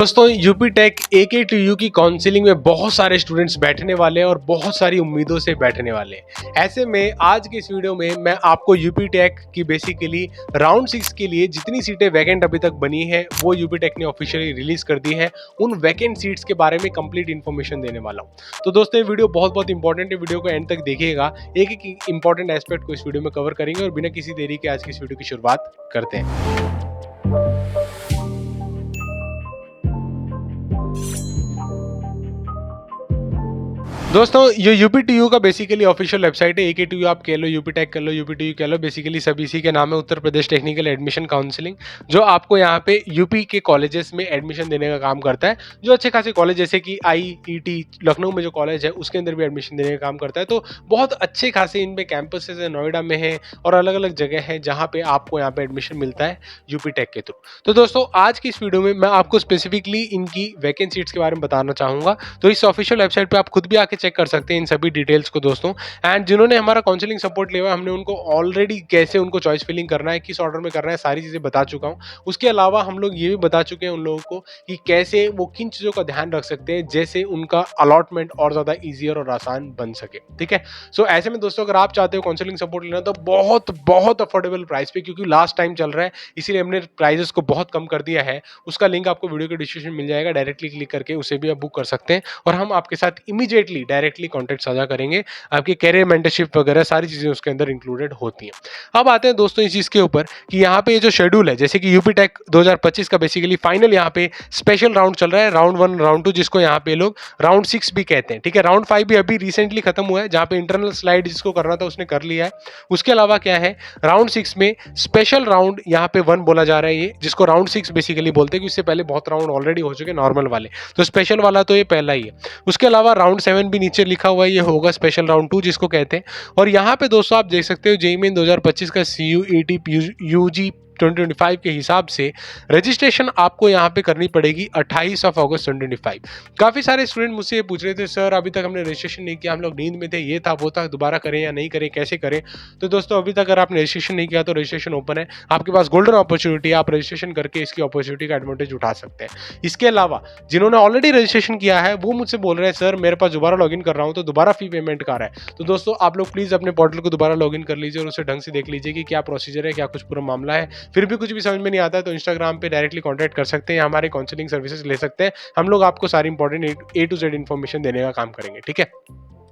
दोस्तों UP take AK2U की counselling में बहुत सारे स्टूडेंट्स बैठने वाले हैं और बहुत सारी उम्मीदों से बैठने वाले हैं। ऐसे में आज के इस वीडियो में मैं आपको यूपी टेक की बेसिकली राउंड 6 के लिए जितनी सीटें वैकेंट अभी तक बनी है वो यूपी टेक ने ऑफिशियली रिलीज कर दी है। उन वैकेंट सीट्स के बारे में कंप्लीट इन्फॉर्मेशन देने वाला हूँ। तो दोस्तों ये वीडियो बहुत इंपॉर्टेंट है, वीडियो को एंड तक देखिएगा। एक एक इंपॉर्टेंट एस्पेक्ट को इस वीडियो में कवर करेंगे और बिना किसी देरी के आज की इस वीडियो की शुरुआत करते हैं। दोस्तों ये यूपी2यू का बेसिकली ऑफिशियल वेबसाइट है। AK2U आप कह लो, यूपी टेक कर लो, यूपी2यू कह लो, बेसिकली सब इसी के नाम है, Uttar Pradesh technical admission counselling, जो आपको यहाँ पे यूपी के कॉलेजेस में एडमिशन देने का काम करता है। जो अच्छे खासे कॉलेज जैसे कि IET लखनऊ में जो कॉलेज है उसके अंदर भी एडमिशन देने का काम करता है। तो बहुत अच्छे खासे इनमें कैंपसेस है, नोएडा में है और अलग अलग जगह है जहाँ पे आपको यहाँ पे एडमिशन मिलता है यूपी टेक के थ्रू। तो दोस्तों आज की इस वीडियो में मैं आपको स्पेसिफिकली इनकी वैकेंट सीट्स के बारे में बताना चाहूँगा। तो इस ऑफिशियल वेबसाइट पर आप खुद भी आके चेक कर सकते हैं इन सभी डिटेल्स को दोस्तों। एंड जिन्होंने हमारा काउंसलिंग सपोर्ट लिया, हमने उनको ऑलरेडी कैसे उनको चॉइस फिलिंग करना है, किस ऑर्डर में करना है, सारी चीजें बता चुका हूं। उसके अलावा हम लोग ये भी बता चुके हैं उन लोगों को कि कैसे वो किन चीजों का ध्यान रख सकते हैं जैसे उनका अलॉटमेंट और ज्यादा ईजियर और आसान बन सके। ठीक है, सो ऐसे में दोस्तों अगर आप चाहते हो काउंसलिंग सपोर्ट लेना तो बहुत अफोर्डेबल प्राइस पे, क्योंकि लास्ट टाइम चल रहा है इसीलिए हमने प्राइजेस को बहुत कम कर दिया है। उसका लिंक आपको वीडियो के डिस्क्रिप्शन में मिल जाएगा, डायरेक्टली क्लिक करके उसे भी आप बुक कर सकते हैं और हम आपके साथ इमीडिएटली डायरेक्टली कॉन्टैक्ट साझा करेंगे। आपकी कैरियर मेंटरशिप वगैरह सारी चीजें उसके अंदर इंक्लूडेड होती हैं। अब आते हैं दोस्तों इस चीज के ऊपर कि यहाँ पे ये जो शेड्यूल है, जैसे कि यूपी टेक 2025 का बेसिकली फाइनल यहाँ पे स्पेशल राउंड चल रहा है, राउंड 1 राउंड 2 जिसको यहाँ पे लोग राउंड 6 भी कहते हैं। ठीक है, राउंड 5 भी अभी रिसेंटली खत्म हुआ है, जहाँ पे इंटरनल स्लाइड जिसको करना था उसने कर लिया है। उसके अलावा क्या है, राउंड 6 में स्पेशल राउंड यहाँ पे 1 बोला जा रहा है, ये जिसको राउंड 6 बेसिकली बोलते हैं, कि इससे पहले बहुत राउंड ऑलरेडी हो चुके नॉर्मल वाले, तो स्पेशल वाला तो ये पहला ही है। उसके अलावा राउंड 7 भी नीचे लिखा हुआ है, ये होगा स्पेशल राउंड 2 जिसको कहते हैं। और यहाँ पे दोस्तों आप देख सकते हो जेईई मेन 2025 का CUET UG 2025 के हिसाब से रजिस्ट्रेशन आपको यहाँ पे करनी पड़ेगी 28 अगस्त 2025। काफ़ी सारे स्टूडेंट मुझसे ये पूछ रहे थे, सर अभी तक हमने रजिस्ट्रेशन नहीं किया, हम लोग नींद में थे, ये था वो था, दोबारा करें या नहीं करें, कैसे करें। तो दोस्तों अभी तक अगर आपने रजिस्ट्रेशन नहीं किया तो रजिस्ट्रेशन ओपन है, आपके पास गोल्डन अपॉर्चुनिटी है, आप रजिस्ट्रेशन करके इसकी अपॉर्चुनिटी का एडवांटेज उठा सकते हैं। इसके अलावा जिन्होंने ऑलरेडी रजिस्ट्रेशन किया है वो मुझसे बोल रहे हैं, सर मेरे पास दोबारा लॉगिन कर रहा हूँ तो दोबारा फी पेमेंट कर रहा है। तो दोस्तों आप लोग प्लीज़ अपने पोर्टल को दोबारा लॉगिन कर लीजिए और उसे ढंग से देख लीजिए कि क्या प्रोसीजर है, क्या कुछ पूरा मामला है। फिर भी कुछ भी समझ में नहीं आता है तो इंस्टाग्राम पे डायरेक्टली कांटेक्ट कर सकते हैं, हमारे काउंसलिंग सर्विसेज ले सकते हैं। हम लोग आपको सारी important A to Z information देने का काम करेंगे। ठीक है,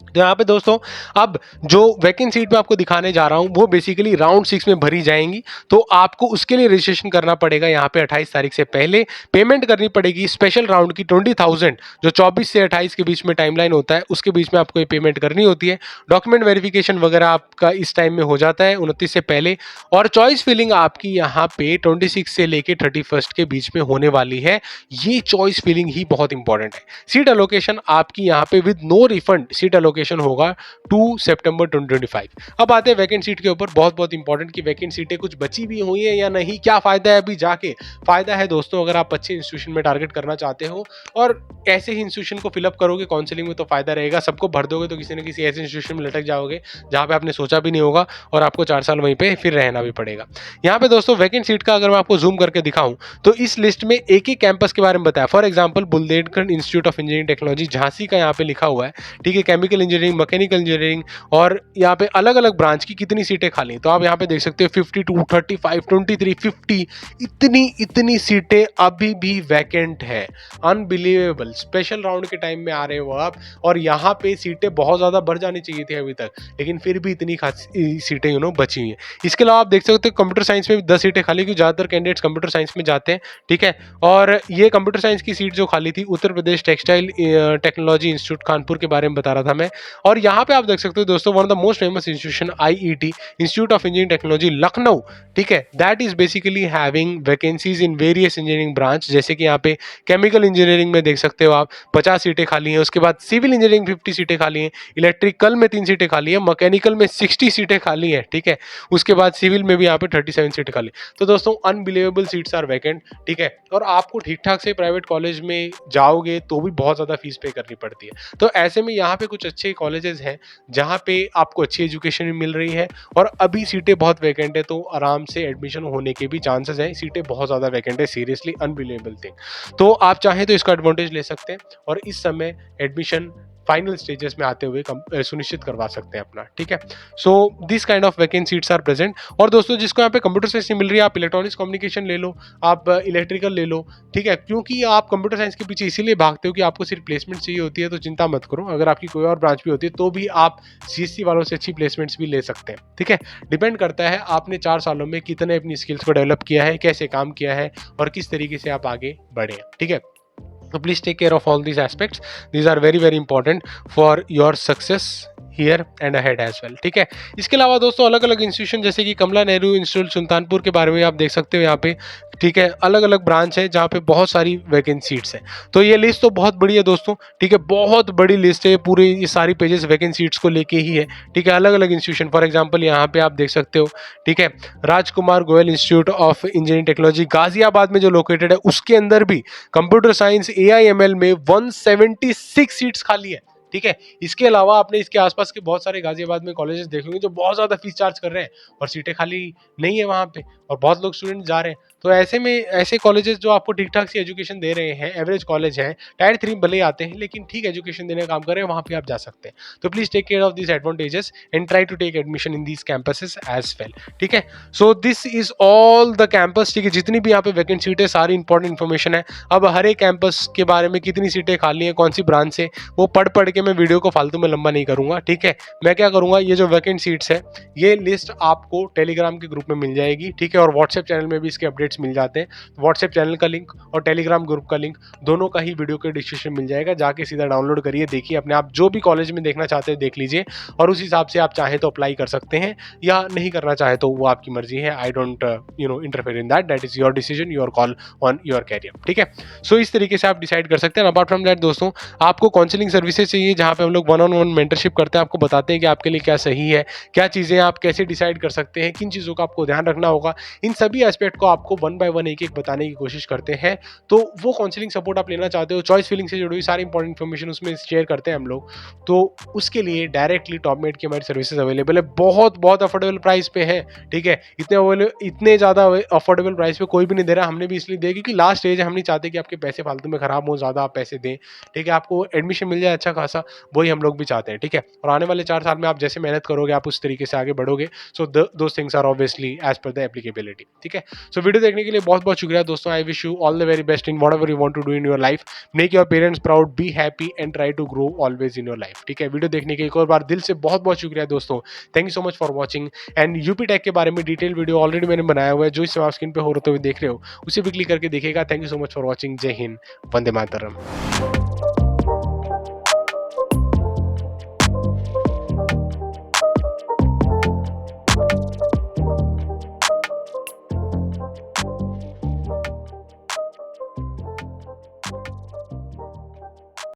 तो यहाँ पे दोस्तों अब जो वैकेंट सीट मैं आपको दिखाने जा रहा हूँ वो बेसिकली राउंड 6 में भरी जाएंगी। तो आपको उसके लिए रजिस्ट्रेशन करना पड़ेगा, यहाँ पे 28 तारीख से पहले पेमेंट करनी पड़ेगी स्पेशल राउंड की 20,000, जो 24 से 28 के बीच में टाइमलाइन होता है उसके बीच में आपको ये पेमेंट करनी होती है। डॉक्यूमेंट वेरिफिकेशन वगैरह आपका इस टाइम में हो जाता है 29 से पहले, और चॉइस फिलिंग आपकी यहाँ पे 26 से लेके 31 के बीच में होने वाली है। ये चॉइस फिलिंग ही बहुत इंपॉर्टेंट है। सीट एलोकेशन आपकी यहाँ पे with no refund seat allocation होगा 2 सितंबर 2025। अब आते हैं वैकेंट सीट के ऊपर, बहुत इंपॉर्टेंट कि वैकेंट सीटें कुछ बची भी हुई है या नहीं, क्या फायदा है अभी जाके। फायदा है दोस्तों अगर आप अच्छे इंस्टीट्यूशन में टारगेट करना चाहते हो और ऐसे ही इंस्टीट्यूशन को फिलअप करोगे काउंसलिंग में तो फायदा रहेगा। सबको भर दोगे तो किसी न किसी ऐसे इंस्टीट्यूशन में लटक जाओगे जहां पे आपने सोचा भी नहीं होगा और आपको 4 साल वहीं पे फिर रहना भी पड़ेगा। यहाँ पे दोस्तों वैकेंट सीट का अगर मैं आपको जूम करके दिखाऊं तो इस लिस्ट में एक ही कैंपस के बारे में बताया। For example Bundelkhand institute of engineering technology Jhansi का यहाँ पे लिखा हुआ है। ठीक है, केमिकल इंजीनियरिंग, मैकेनिकल इंजीनियरिंग, और यहाँ पे अलग अलग ब्रांच की कितनी सीटें खाली हैं तो आप यहाँ पे देख सकते हो 52, 35, 23, 50, इतनी सीटें अभी भी वैकेंट है। अनबिलीवेबल, स्पेशल राउंड के टाइम में आ रहे हो आप और यहाँ पे सीटें बहुत ज्यादा बढ़ जानी चाहिए थी अभी तक, लेकिन फिर भी इतनी खासी सीटें बची हुई हैं। इसके अलावा आप देख सकते हो कंप्यूटर साइंस में भी 10 सीटें खाली, क्योंकि ज्यादातर कैंडिडेट्स कंप्यूटर साइंस में जाते हैं। ठीक है, और ये कंप्यूटर साइंस की सीट जो खाली थी Uttar Pradesh textile technology institute Kanpur के बारे में बता रहा था मैं। और यहाँ पे आप देख सकते हो दोस्तों one of the most famous institution IET institute of engineering technology Lucknow. ठीक है, that is basically having vacancies in various engineering branch, जैसे कि यहाँ पे केमिकल इंजीनियरिंग में देख सकते हो आप 50 सीटें खाली हैं। उसके बाद सिविल इंजीनियरिंग 50 सीटें खाली हैं, इलेक्ट्रिकल में 3 सीटें खाली है, मैकेनिकल में 60 सीटें खाली हैं। ठीक है, उसके बाद सिविल में भी यहाँ पे 37 सीटें खाली। तो दोस्तों अनबिलीवेबल सीट्स आर वैकेंट। ठीक है, और आपको ठीक ठाक से प्राइवेट कॉलेज में जाओगे तो भी बहुत ज्यादा फीस पे करनी पड़ती है। तो ऐसे में यहाँ पे कुछ अच्छे अच्छे कॉलेजेस हैं जहाँ पे आपको अच्छी एजुकेशन भी मिल रही है और अभी सीटें बहुत वैकेंट है, तो आराम से एडमिशन होने के भी चांसेस हैं। सीटें बहुत ज़्यादा वैकेंट है, सीरियसली अनबिलीवेबल थिंग। तो आप चाहें तो इसका एडवांटेज ले सकते हैं और इस समय एडमिशन फाइनल स्टेजेस में आते हुए सुनिश्चित करवा सकते हैं अपना, ठीक है। So this kind of vacant seats are present. और दोस्तों जिसको यहाँ पे कंप्यूटर साइंस नहीं मिल रही है, आप इलेक्ट्रॉनिक्स कम्युनिकेशन ले लो, आप इलेक्ट्रिकल ले लो, ठीक है। क्योंकि आप कंप्यूटर साइंस के पीछे इसीलिए भागते हो कि आपको सिर्फ प्लेसमेंट चाहिए होती है, तो चिंता मत करो, अगर आपकी कोई और ब्रांच भी होती है तो भी आप सीएससी वालों से अच्छी प्लेसमेंट्स भी ले सकते हैं, ठीक है। डिपेंड करता है आपने 4 सालों में कितने अपनी स्किल्स को डेवलप किया है, कैसे काम किया है और किस तरीके से आप आगे बढ़े हैं, ठीक है। So please take care of all these aspects. These are very very important for your success here and ahead as well, ठीक है। इसके अलावा दोस्तों अलग अलग इंस्टीट्यूशन जैसे कि कमला नेहरू इंस्टीट्यूट सुल्तानपुर के बारे में आप देख सकते हो यहाँ पे, ठीक है। अलग अलग ब्रांच है जहाँ पे बहुत सारी वैकेंट सीट्स हैं। तो ये लिस्ट तो बहुत बड़ी है दोस्तों, ठीक है, बहुत बड़ी लिस्ट है, पूरे ये सारी पेजेस वैकेंट सीट्स को लेके ही है, ठीक है। अलग अलग इंस्टीट्यूशन, फॉर एग्जाम्पल यहाँ पे आप देख सकते हो, ठीक है, Rajkumar Goyal institute of engineering technology Ghaziabad में जो लोकेटेड है, उसके अंदर भी कंप्यूटर साइंस AIML में 176 सीट्स खाली है, ठीक है। इसके अलावा आपने इसके आसपास के बहुत सारे गाजियाबाद में कॉलेजेस देख लेंगे जो बहुत ज्यादा फीस चार्ज कर रहे हैं और सीटें खाली नहीं है वहां पे और बहुत लोग स्टूडेंट जा रहे हैं। तो ऐसे में ऐसे कॉलेजेस जो आपको ठीक ठाक सी एजुकेशन दे रहे हैं, एवरेज कॉलेज है, टायर 3 भले ही आते हैं लेकिन ठीक एजुकेशन देने का काम कर रहे हैं, वहां पे आप जा सकते हैं। तो please take care of this advantages and try to take admission in these campuses as well, ठीक है। So this is all the campus, ठीक है, जितनी भी यहाँ पे वैकेंट सीट है सारी इंपॉर्टेंट इन्फॉर्मेशन है। अब हर एक कैंपस के बारे में कितनी सीटें खाली हैं, कौन सी ब्रांच से, वो पढ़ पढ़ के मैं वीडियो को फालतू में लंबा नहीं करूंगा, ठीक है। मैं क्या करूंगा, ये जो वैकेंट सीट्स है ये लिस्ट आपको टेलीग्राम के ग्रुप में मिल जाएगी, ठीक है, और व्हाट्सएप चैनल में भी इसके अपडेट्स मिल जाते हैं। व्हाट्सएप चैनल का लिंक और टेलीग्राम ग्रुप का लिंक दोनों का ही वीडियो के डिस्क्रिप्शन मिल जाएगा, जाके सीधा डाउनलोड करिए, देखिए अपने आप, जो भी कॉलेज में देखना चाहते हैं देख लीजिए और उस हिसाब से आप चाहें तो अप्लाई कर सकते हैं या नहीं करना चाहे तो वो आपकी मर्जी है। I don't interfere in that is your decision, your call on your career, ठीक है। सो इस तरीके से आप डिसाइड कर सकते हैं। अपार्ट फ्रॉम दैट दोस्तों आपको काउंसलिंग सर्विसेज चाहिए जहां पे हम लोग 1-on-1 मेंटरशिप करते हैं, आपको बताते हैं कि आपके लिए क्या सही है, क्या चीजें आप कैसे डिसाइड कर सकते हैं, किन चीजों का आपको ध्यान रखना होगा, इन सभी एस्पेक्ट को आपको 1 by 1 एक एक बताने की कोशिश करते हैं। तो वो काउंसलिंग सपोर्ट आप लेना चाहते हो, चॉइस फीलिंग से जुड़ी हुई सारी इंपॉर्टेंट इन्फॉर्मेशन उसमें शेयर करते हैं हम लोग, तो उसके लिए डायरेक्टली टॉपमेट की हमारी सर्विसेज अवेलेबल है, बहुत बहुत अफोर्डेबल प्राइस पे है, ठीक है। इतने ज़्यादा अफोर्डेबल प्राइस पे कोई भी नहीं दे रहा, हमने भी इसलिए दिया क्योंकि लास्ट स्टेज है, हम नहीं चाहते कि आपके पैसे फालतू में खराब हो, ज़्यादा आप पैसे दें, ठीक है, आपको एडमिशन मिल जाए अच्छा खासा, वही हम लोग भी चाहते हैं, ठीक है। और आने वाले 4 साल में आप जैसे मेहनत करोगे आप उस तरीके से आगे बढ़ोगे। So those things are obviously as per the applicability, ठीक है। सो वीडियो देखने के लिए बहुत बहुत शुक्रिया दोस्तों। I wish you all the very best in whatever you want to do in your life. Make your parents proud, be happy and try to grow always in your life, ठीक है। Video देखने के एक और बार दिल से बहुत बहुत शुक्रिया दोस्तों। Thank you so much for watching and UP tech के बारे में डिटेल वीडियो ऑलरेडी मैंने बनाया हुआ है, जो इस समय आप स्क्रीन पे होते हुए देख रहे हो उसे भी क्लिक करके देखिएगा। Thank you so much for watching. जय हिंद, वंदे मातरम।